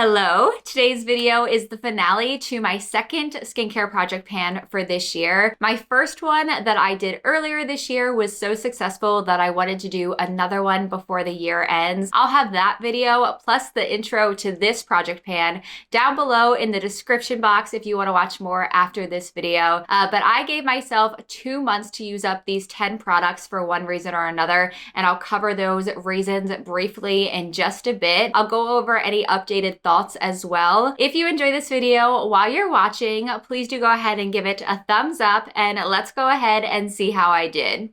Hello! Today's video is the finale to my second skincare project pan for this year. My first one that I did earlier this year was so successful that I wanted to do another one before the year ends. I'll have that video plus the intro to this project pan down below in the description box if you want to watch more after this video. But I gave myself 2 months to use up these 10 products for one reason or another, and I'll cover those reasons briefly in just a bit. I'll go over any updated thoughts as well. If you enjoy this video while you're watching, please do go ahead and give it a thumbs up, and let's go ahead and see how I did.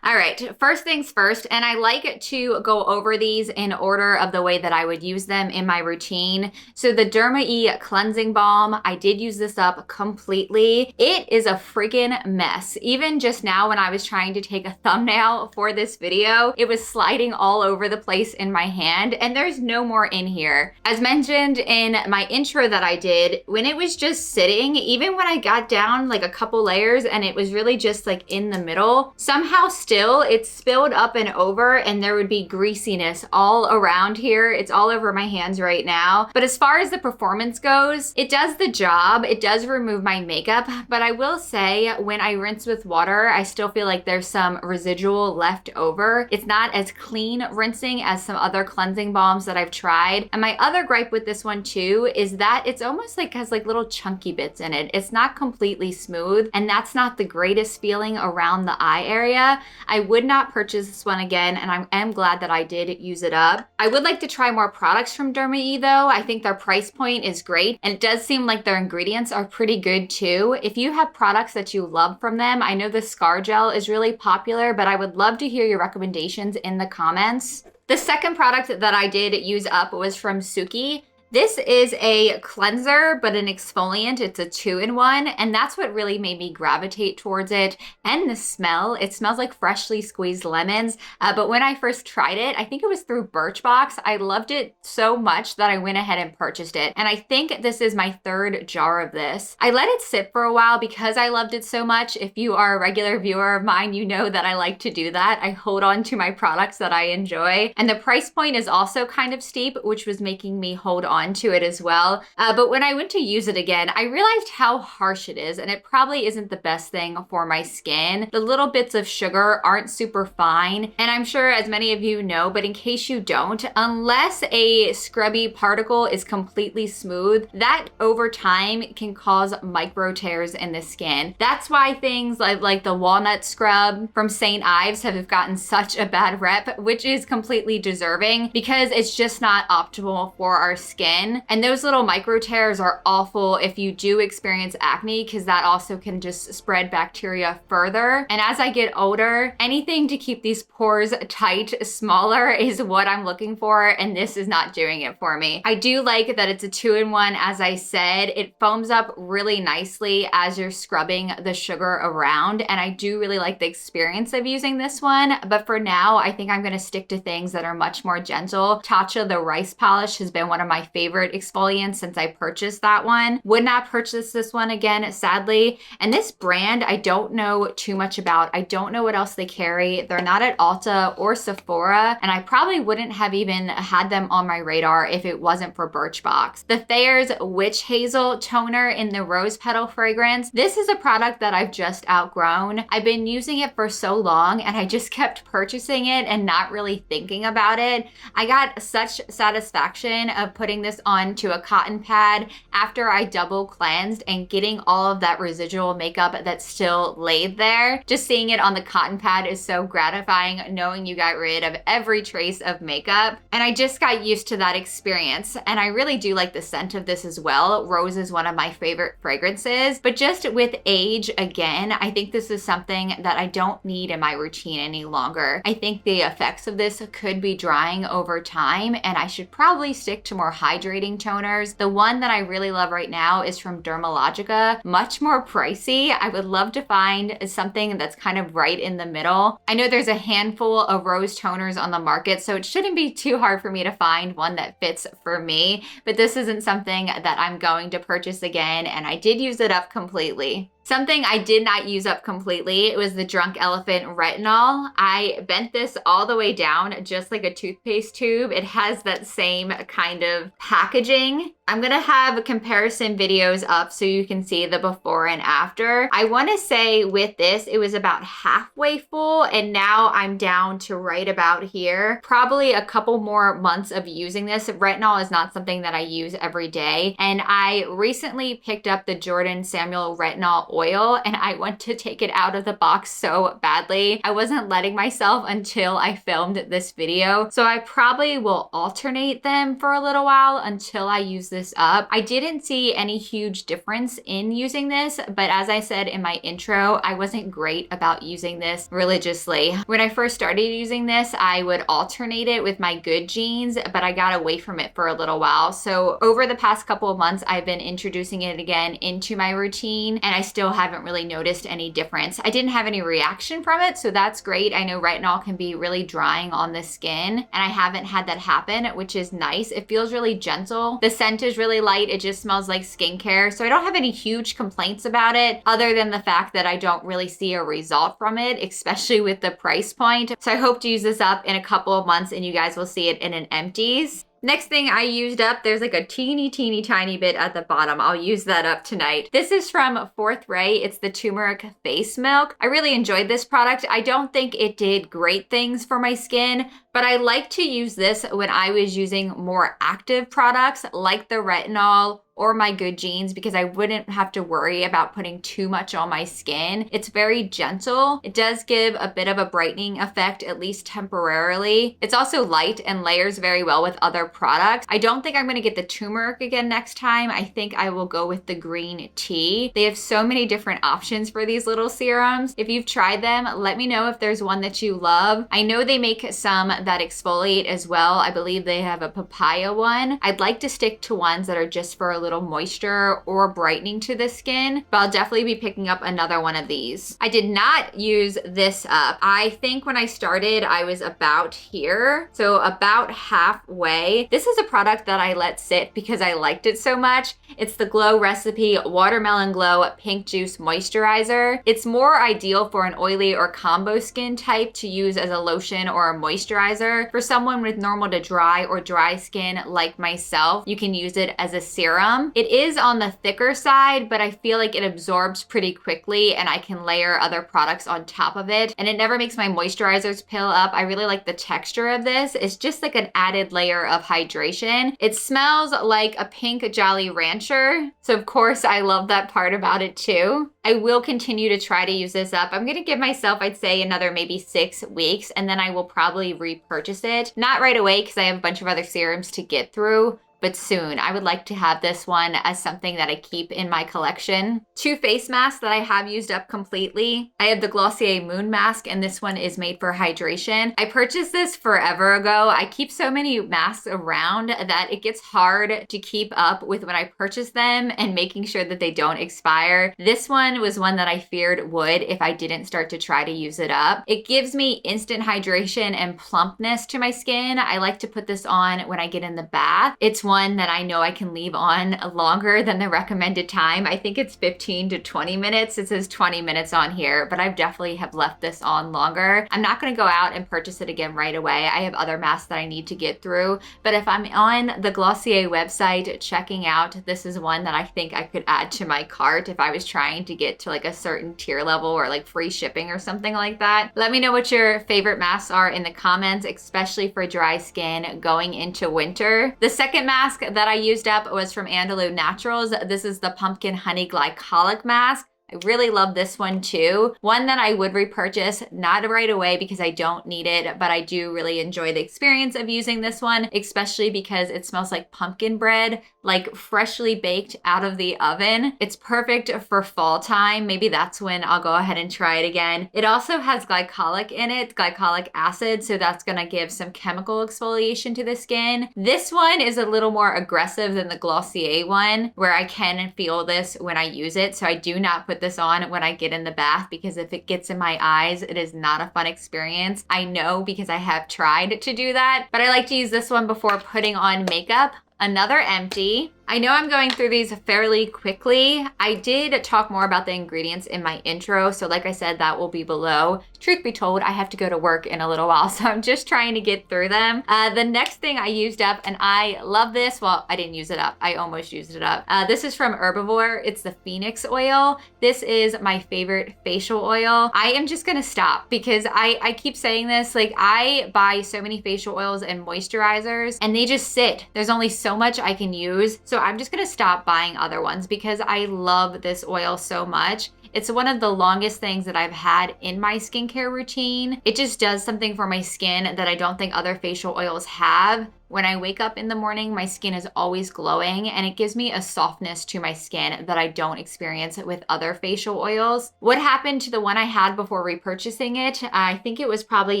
All right, first things first, and I like to go over these in order of the way that I would use them in my routine. So the Derma Cleansing Balm, I did use this up completely. It is a freaking mess. Even just now when I was trying to take a thumbnail for this video, it was sliding all over the place in my hand, and there's no more in here. As mentioned in my intro that I did, when it was just sitting, even when I got down like a couple layers and it was really just like in the middle, somehow still it spilled up and over, and there would be greasiness all around here. It's all over my hands right now. But as far as the performance goes, it does the job. It does remove my makeup, but I will say when I rinse with water, I still feel like there's some residual left over. It's not as clean rinsing as some other cleansing balms that I've tried. And my other gripe with this one too is that it's almost like has like little chunky bits in it. It's not completely smooth, and that's not the greatest feeling around the eye area. I would not purchase this one again, and I am glad that I did use it up. I would like to try more products from Derma though. I think their price point is great, and it does seem like their ingredients are pretty good too. If you have products that you love from them, I know the Scar Gel is really popular, but I would love to hear your recommendations in the comments. The second product that I did use up was from SUKI. This is a cleanser, but an exfoliant. It's a 2-in-1, and that's what really made me gravitate towards it. And the smell, it smells like freshly squeezed lemons. But when I first tried it, I think it was through Birchbox, I loved it so much that I went ahead and purchased it. And I think this is my third jar of this. I let it sit for a while because I loved it so much. If you are a regular viewer of mine, you know that I like to do that. I hold on to my products that I enjoy. And the price point is also kind of steep, which was making me hold on to it as well. But when I went to use it again, I realized how harsh it is, and it probably isn't the best thing for my skin. The little bits of sugar aren't super fine, and I'm sure as many of you know, but in case you don't, unless a scrubby particle is completely smooth, that over time can cause micro tears in the skin. That's why things like the walnut scrub from St. Ives have gotten such a bad rep, which is completely deserving because it's just not optimal for our skin. And those little micro tears are awful if you do experience acne, because that also can just spread bacteria further. And as I get older, anything to keep these pores tight, smaller is what I'm looking for, and this is not doing it for me. I do like that it's a 2-in-1, as I said. It foams up really nicely as you're scrubbing the sugar around, and I do really like the experience of using this one. But for now, I think I'm gonna stick to things that are much more gentle. Tatcha, the rice polish, has been one of my favorite exfoliants since I purchased that one. Would not purchase this one again, sadly. And this brand, I don't know too much about. I don't know what else they carry. They're not at Ulta or Sephora, and I probably wouldn't have even had them on my radar if it wasn't for Birchbox. The Thayer's Witch Hazel Toner in the Rose Petal fragrance. This is a product that I've just outgrown. I've been using it for so long, and I just kept purchasing it and not really thinking about it. I got such satisfaction of putting this onto a cotton pad after I double cleansed and getting all of that residual makeup that's still laid there. Just seeing it on the cotton pad is so gratifying, knowing you got rid of every trace of makeup. And I just got used to that experience, and I really do like the scent of this as well. Rose is one of my favorite fragrances, but just with age, again, I think this is something that I don't need in my routine any longer. I think the effects of this could be drying over time, and I should probably stick to more hydrating toners. The one that I really love right now is from Dermalogica. Much more pricey. I would love to find something that's kind of right in the middle. I know there's a handful of rose toners on the market, so it shouldn't be too hard for me to find one that fits for me, but this isn't something that I'm going to purchase again, and I did use it up completely. Something I did not use up completely, it was the Drunk Elephant Retinol. I bent this all the way down, just like a toothpaste tube. It has that same kind of packaging. I'm gonna have comparison videos up so you can see the before and after. I wanna say with this, it was about halfway full, and now I'm down to right about here. Probably a couple more months of using this. Retinol is not something that I use every day. And I recently picked up the Jordan Samuel Retinol Oil, and I want to take it out of the box so badly. I wasn't letting myself until I filmed this video. So I probably will alternate them for a little while until I use this up. I didn't see any huge difference in using this, but as I said in my intro, I wasn't great about using this religiously. When I first started using this, I would alternate it with my good jeans, but I got away from it for a little while. So over the past couple of months, I've been introducing it again into my routine, and I still haven't really noticed any difference. I didn't have any reaction from it, so that's great. I know retinol can be really drying on the skin, and I haven't had that happen, which is nice. It feels really gentle. The scent is really light. It just smells like skincare. So I don't have any huge complaints about it other than the fact that I don't really see a result from it, especially with the price point. So I hope to use this up in a couple of months and you guys will see it in an empties. Next thing I used up, there's like a teeny tiny bit at the bottom. I'll use that up tonight. This is from Fourth Ray. It's the Turmeric Face Milk. I really enjoyed this product. I don't think it did great things for my skin, but I like to use this when I was using more active products like the retinol or my good jeans, because I wouldn't have to worry about putting too much on my skin. It's very gentle. It does give a bit of a brightening effect, at least temporarily. It's also light and layers very well with other products. I don't think I'm gonna get the turmeric again next time. I think I will go with the green tea. They have so many different options for these little serums. If you've tried them, let me know if there's one that you love. I know they make some that exfoliate as well. I believe they have a papaya one. I'd like to stick to ones that are just for a little moisture or brightening to the skin, but I'll definitely be picking up another one of these. I did not use this up. I think when I started, I was about here, so about halfway. This is a product that I let sit because I liked it so much. It's the Glow Recipe Watermelon Glow Pink Juice Moisturizer. It's more ideal for an oily or combo skin type to use as a lotion or a moisturizer. For someone with normal to dry or dry skin like myself, you can use it as a serum. It is on the thicker side, but I feel like it absorbs pretty quickly and I can layer other products on top of it. And it never makes my moisturizers pill up. I really like the texture of this. It's just like an added layer of hydration. It smells like a pink Jolly Rancher. So of course I love that part about it too. I will continue to try to use this up. I'm gonna give myself, I'd say, another maybe 6 weeks, and then I will probably repurchase it. Not right away because I have a bunch of other serums to get through, but soon. I would like to have this one as something that I keep in my collection. 2 face masks that I have used up completely. I have the Glossier Moon Mask, and this one is made for hydration. I purchased this forever ago. I keep so many masks around that it gets hard to keep up with when I purchase them and making sure that they don't expire. This one was one that I feared would if I didn't start to try to use it up. It gives me instant hydration and plumpness to my skin. I like to put this on when I get in the bath. It's one that I know I can leave on longer than the recommended time. I think it's 15 to 20 minutes. It says 20 minutes on here, but I definitely have left this on longer. I'm not gonna go out and purchase it again right away. I have other masks that I need to get through, but if I'm on the Glossier website checking out, this is one that I think I could add to my cart if I was trying to get to like a certain tier level or like free shipping or something like that. Let me know what your favorite masks are in the comments, especially for dry skin going into winter. The second mask that I used up was from Andalou Naturals. This is the Pumpkin Honey Glycolic Mask. I really love this one too. One that I would repurchase, not right away because I don't need it, but I do really enjoy the experience of using this one, especially because it smells like pumpkin bread, like freshly baked out of the oven. It's perfect for fall time. Maybe that's when I'll go ahead and try it again. It also has glycolic in it, glycolic acid, so that's gonna give some chemical exfoliation to the skin. This one is a little more aggressive than the Glossier one, where I can feel this when I use it, so I do not put this on when I get in the bath because if it gets in my eyes, it is not a fun experience. I know because I have tried to do that, but I like to use this one before putting on makeup. Another empty. I know I'm going through these fairly quickly. I did talk more about the ingredients in my intro, so like I said, that will be below. Truth be told, I have to go to work in a little while, so I'm just trying to get through them. The next thing I used up, and I love this, well, I didn't use it up. I almost used it up. This is from Herbivore. It's the Phoenix oil. This is my favorite facial oil. I am just gonna stop because I keep saying this, like I buy so many facial oils and moisturizers and they just sit. There's only so much I can use. So I'm just gonna stop buying other ones because I love this oil so much. It's one of the longest things that I've had in my skincare routine. It just does something for my skin that I don't think other facial oils have. When I wake up in the morning, my skin is always glowing and it gives me a softness to my skin that I don't experience with other facial oils. What happened to the one I had before repurchasing it? I think it was probably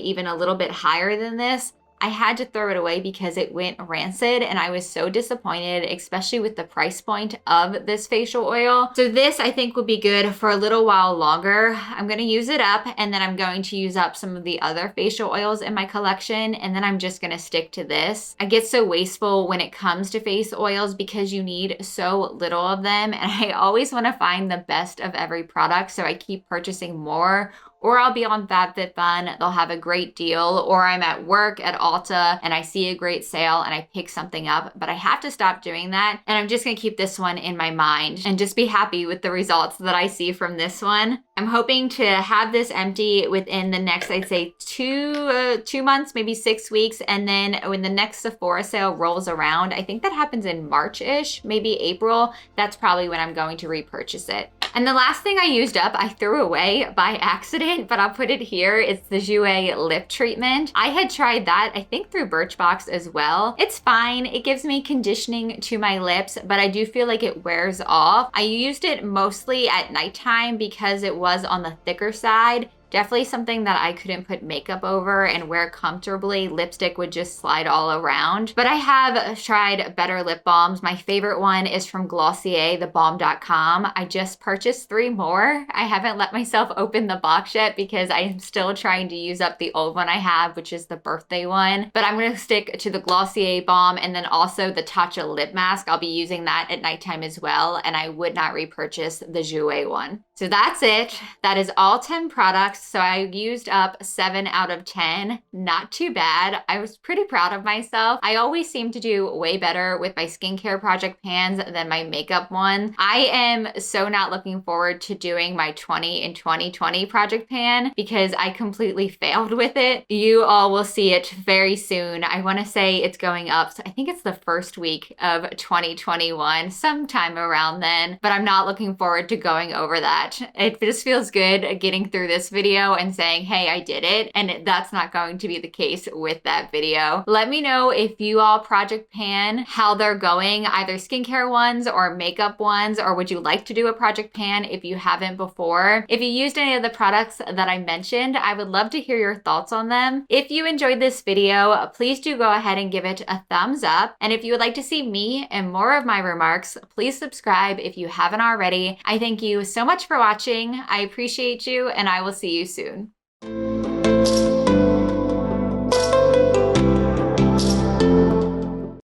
even a little bit higher than this. I had to throw it away because it went rancid and I was so disappointed, especially with the price point of this facial oil. So this I think would be good for a little while longer. I'm gonna use it up and then I'm going to use up some of the other facial oils in my collection and then I'm just gonna stick to this. I get so wasteful when it comes to face oils because you need so little of them and I always wanna find the best of every product, so I keep purchasing more. Or I'll be on FabFitFun, they'll have a great deal, or I'm at work at Ulta and I see a great sale and I pick something up, but I have to stop doing that. And I'm just gonna keep this one in my mind and just be happy with the results that I see from this one. I'm hoping to have this empty within the next, I'd say 2 months, maybe 6 weeks. And then when the next Sephora sale rolls around, I think that happens in March-ish, maybe April, that's probably when I'm going to repurchase it. And the last thing I used up, I threw away by accident, but I'll put it here. It's the Jouer Lip Treatment. I had tried that, I think through Birchbox as well. It's fine. It gives me conditioning to my lips, but I do feel like it wears off. I used it mostly at nighttime because it was on the thicker side. Definitely something that I couldn't put makeup over and wear comfortably. Lipstick would just slide all around. But I have tried better lip balms. My favorite one is from Glossier, the Balm.com. I just purchased 3 more. I haven't let myself open the box yet because I am still trying to use up the old one I have, which is the birthday one. But I'm gonna stick to the Glossier balm and then also the Tatcha lip mask. I'll be using that at nighttime as well. And I would not repurchase the Jouer one. So that's it. That is all 10 products. So I used up 7 out of 10. Not too bad. I was pretty proud of myself. I always seem to do way better with my skincare project pans than my makeup one. I am so not looking forward to doing my 20 in 2020 project pan because I completely failed with it. You all will see it very soon. I want to say it's going up. So I think it's the first week of 2021, sometime around then, but I'm not looking forward to going over that. It just feels good getting through this video and saying, hey, I did it. And that's not going to be the case with that video. Let me know if you all project pan, how they're going, either skincare ones or makeup ones, or would you like to do a project pan if you haven't before? If you used any of the products that I mentioned, I would love to hear your thoughts on them. If you enjoyed this video, please do go ahead and give it a thumbs up. And if you would like to see me and more of my remarks, please subscribe if you haven't already. I thank you so much for watching. I appreciate you and I will see you soon.